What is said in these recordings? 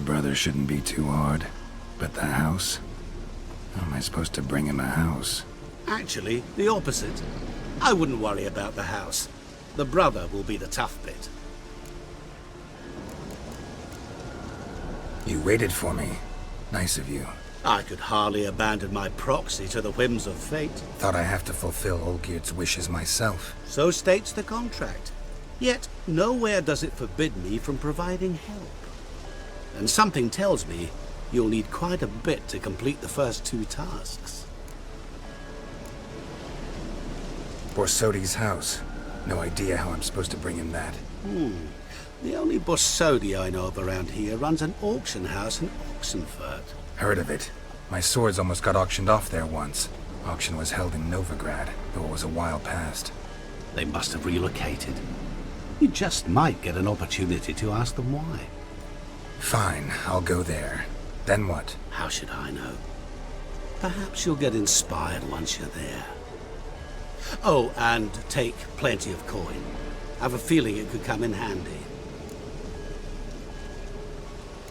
brother shouldn't be too hard. But the house? How am I supposed to bring him a house? Actually, the opposite. I wouldn't worry about the house. The brother will be the tough bit. You waited for me. Nice of you. I could hardly abandon my proxy to the whims of fate. Thought I have to fulfill Olgierd's wishes myself. So states the contract. Yet, nowhere does it forbid me from providing help. And something tells me you'll need quite a bit to complete the first 2 tasks. Borsodi's house. No idea how I'm supposed to bring him that. The only Borsodi I know of around here runs an auction house in Oxenfurt. Heard of it. My swords almost got auctioned off there once. Auction was held in Novigrad, though it was a while past. They must have relocated. You just might get an opportunity to ask them why. Fine, I'll go there. Then what? How should I know? Perhaps you'll get inspired once you're there. Oh, and take plenty of coin. Have a feeling it could come in handy.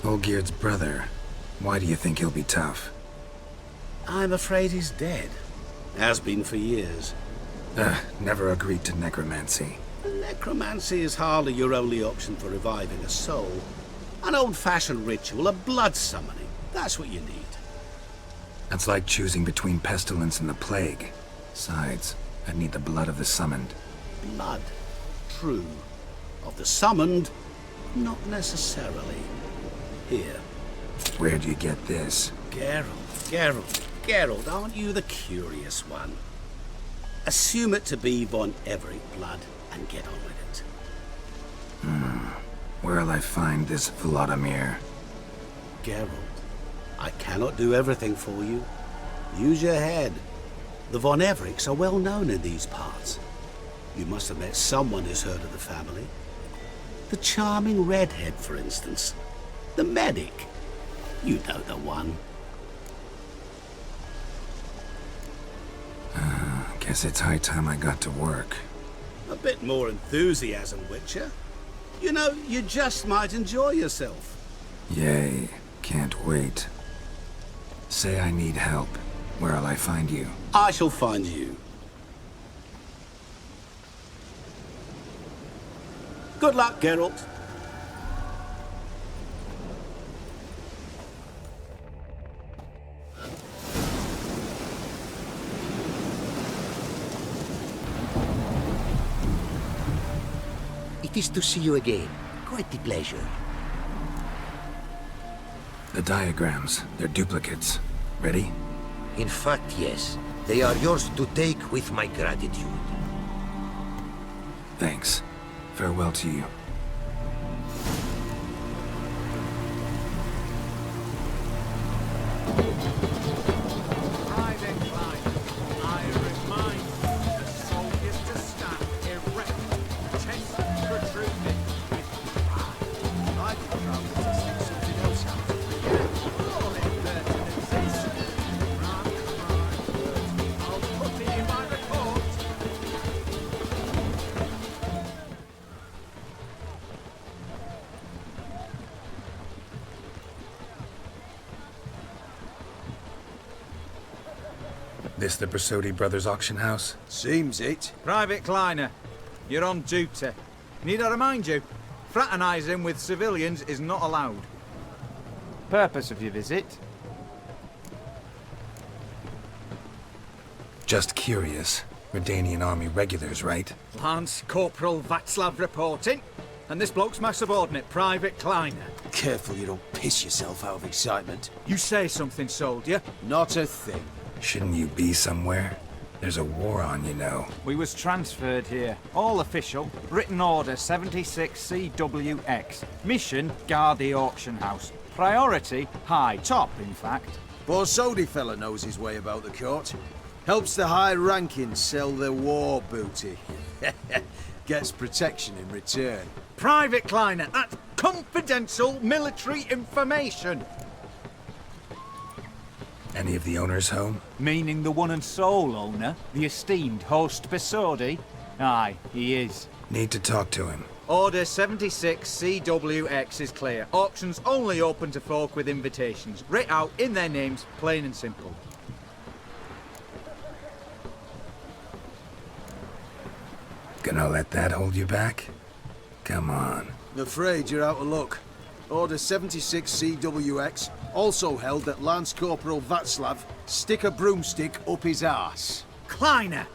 Olgierd's brother. Why do you think he'll be tough? I'm afraid he's dead. Has been for years. Never agreed to necromancy. Necromancy is hardly your only option for reviving a soul. An old-fashioned ritual, a blood summoning. That's what you need. That's like choosing between pestilence and the plague. Besides, I'd need the blood of the summoned. Blood. True. Of the summoned, not necessarily. Here. Where'd you get this? Geralt, aren't you the curious one? Assume it to be von Everett blood and get on with it. Where'll I find this Vladimir? Geralt, I cannot do everything for you. Use your head. The von Evericks are well known in these parts. You must have met someone who's heard of the family. The charming redhead, for instance. The medic. You know the one. Guess it's high time I got to work. A bit more enthusiasm, Witcher. You know, you just might enjoy yourself. Yay. Can't wait. Say I need help. Where'll I find you? I shall find you. Good luck, Geralt. It is to see you again. Quite the pleasure. The diagrams. They're duplicates. Ready? In fact, yes. They are yours to take with my gratitude. Thanks. Farewell to you. This the Borsodi Brothers auction house? Seems it. Private Kleiner, you're on duty. Need I remind you, fraternizing with civilians is not allowed. Purpose of your visit? Just curious. Redanian army regulars, right? Lance Corporal Václav reporting. And this bloke's my subordinate, Private Kleiner. Careful you don't piss yourself out of excitement. You say something, soldier. Not a thing. Shouldn't you be somewhere? There's a war on, you know. We was transferred here. All official. Written order 76 CWX. Mission, guard the auction house. Priority, high. Top, in fact. Borsodi fella knows his way about the court. Helps the high rankings sell their war booty. Gets protection in return. Private Kleiner, that's confidential military information. Any of the owners home? Meaning the one and sole owner, the esteemed host Borsodi? Aye, he is. Need to talk to him. Order 76 CWX is clear. Auctions only open to folk with invitations. Writ out in their names, plain and simple. Gonna let that hold you back? Come on. I'm afraid you're out of luck. Order 76 CWX, also held that Lance Corporal Václav stick a broomstick up his arse. Kleiner,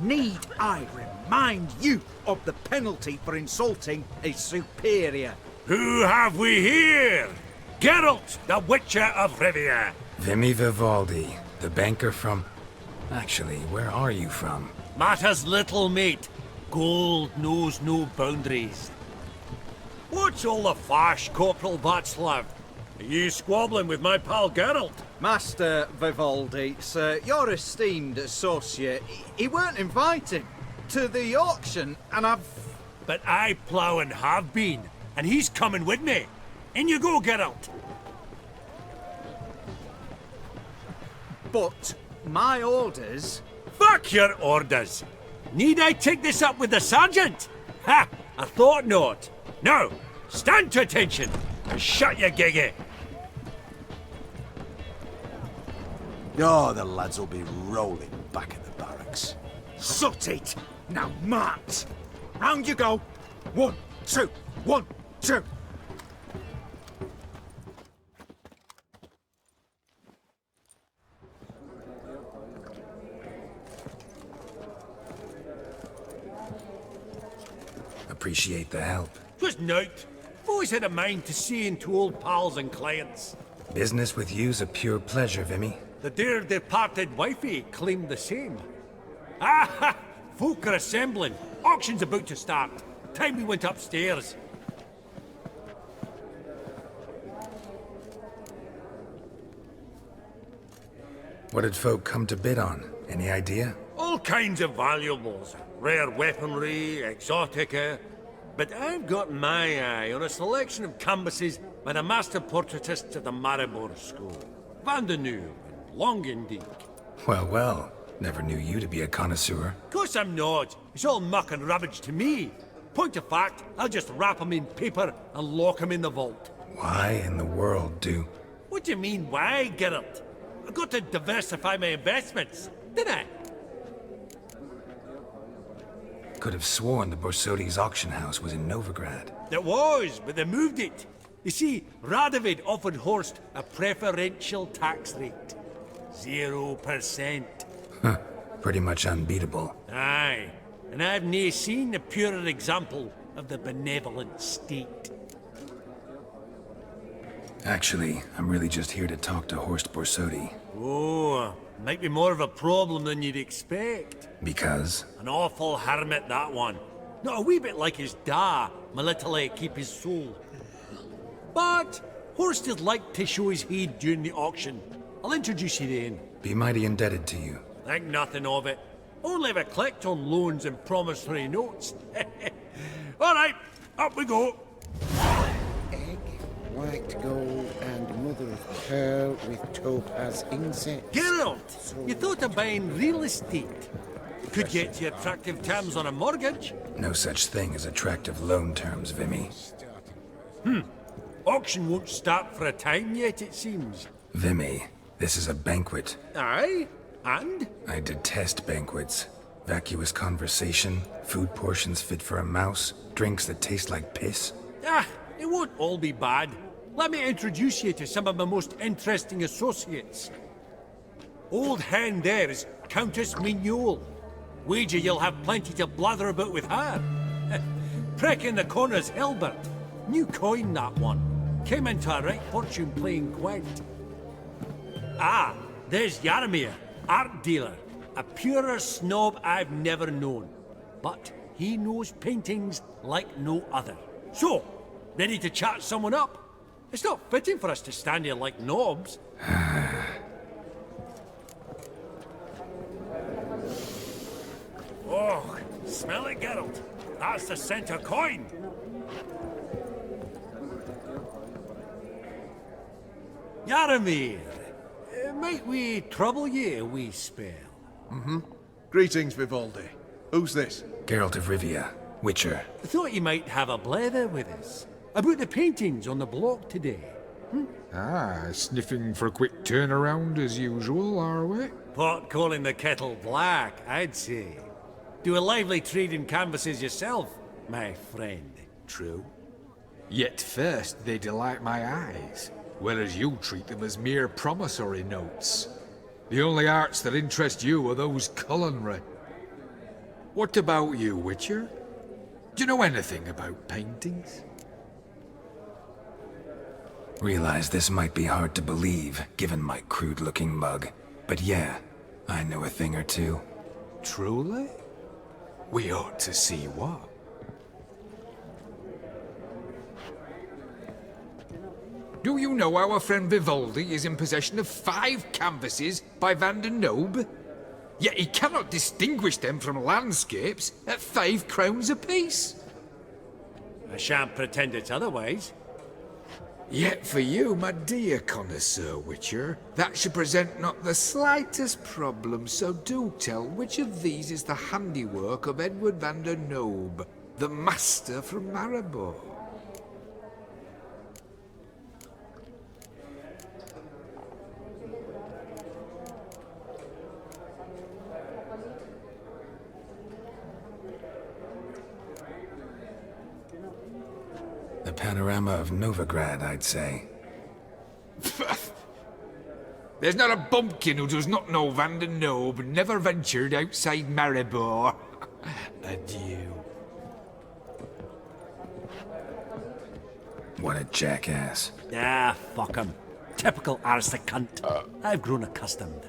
need I remind you of the penalty for insulting a superior? Who have we here? Geralt, the Witcher of Rivia. Vimy Vivaldi, the banker from... Actually, where are you from? Matters little, mate. Gold knows no boundaries. What's all the fash, Corporal Václav? Are you squabbling with my pal Geralt? Master Vivaldi, sir, your esteemed associate, he weren't invited to the auction, and I've... But I plough and have been, and he's coming with me. In you go, Geralt. But my orders... Fuck your orders. Need I take this up with the sergeant? Ha! I thought not. Now, stand to attention and shut your giggy. Oh, the lads will be rolling back at the barracks. Sut it! Now march! Round you go! 1, 2, 1, 2! Appreciate the help. 'Twas nowt. Always had a mind to see into old pals and clients. Business with you's a pure pleasure, Vimy. The dear departed wifey claimed the same. Ah! Folk are assembling. Auction's about to start. Time we went upstairs. What did folk come to bid on? Any idea? All kinds of valuables. Rare weaponry, exotica. But I've got my eye on a selection of canvases by the master portraitists of the Maribor School. Van de Nieuw and Longendijk. Well, well. Never knew you to be a connoisseur. Of course I'm not. It's all muck and rubbish to me. Point of fact, I'll just wrap 'em in paper and lock 'em in the vault. Why in the world do... What do you mean, why, Geralt? I've got to diversify my investments, didn't I? Could have sworn the Borsodi's auction house was in Novigrad. It was, but they moved it. You see, Radovid offered Horst a preferential tax rate. 0%. Huh. Pretty much unbeatable. Aye, and I've nae seen a purer example of the benevolent state. Actually, I'm really just here to talk to Horst Borsodi. Oh, might be more of a problem than you'd expect. Because? An awful hermit, that one. Not a wee bit like his da, my little keep his soul. But Horst would like to show his heed during the auction. I'll introduce you then. Be mighty indebted to you. Think nothing of it. Only ever collect on loans and promissory notes. All right, up we go. Egg, white gold, and mother of pearl with topaz insect. Geralt, you thought of buying real estate. Could get you attractive terms on a mortgage. No such thing as attractive loan terms, Vimy. Auction won't start for a time yet, it seems. Vimy, this is a banquet. Aye, and? I detest banquets. Vacuous conversation, food portions fit for a mouse, drinks that taste like piss. Ah, it won't all be bad. Let me introduce you to some of my most interesting associates. Old hand there is Countess Mignole. Wager you'll have plenty to blather about with her. Prick in the corner's Hilbert. New coin, that one. Came into a right fortune playing Gwent. Ah, there's Jaromir, art dealer. A purer snob I've never known. But he knows paintings like no other. So, ready to chat someone up? It's not fitting for us to stand here like knobs. Oh, smell it, Geralt. That's the center coin. Jaromir, might we trouble ye a wee spell? Greetings, Vivaldi. Who's this? Geralt of Rivia. Witcher. Thought you might have a blather with us. About the paintings on the block today. Ah, sniffing for a quick turnaround as usual, are we? Pot calling the kettle black, I'd say. Do a lively trade in canvases yourself, my friend. True? Yet first they delight my eyes, whereas you treat them as mere promissory notes. The only arts that interest you are those culinary. What about you, Witcher? Do you know anything about paintings? Realize this might be hard to believe, given my crude-looking mug. But yeah, I know a thing or two. Truly? We ought to see what. Do you know our friend Vivaldi is in possession of 5 canvases by Van der Nobe? Yet he cannot distinguish them from landscapes at 5 crowns apiece. I shan't pretend it's otherwise. Yet for you, my dear connoisseur Witcher, that should present not the slightest problem, so do tell which of these is the handiwork of Edward van der Nobe, the master from Maribor. The panorama of Novigrad, I'd say. There's not a bumpkin who does not know Van der Nobe and never ventured outside Maribor. Adieu. What a jackass. Ah, fuck him. Typical arse cunt. I've grown accustomed.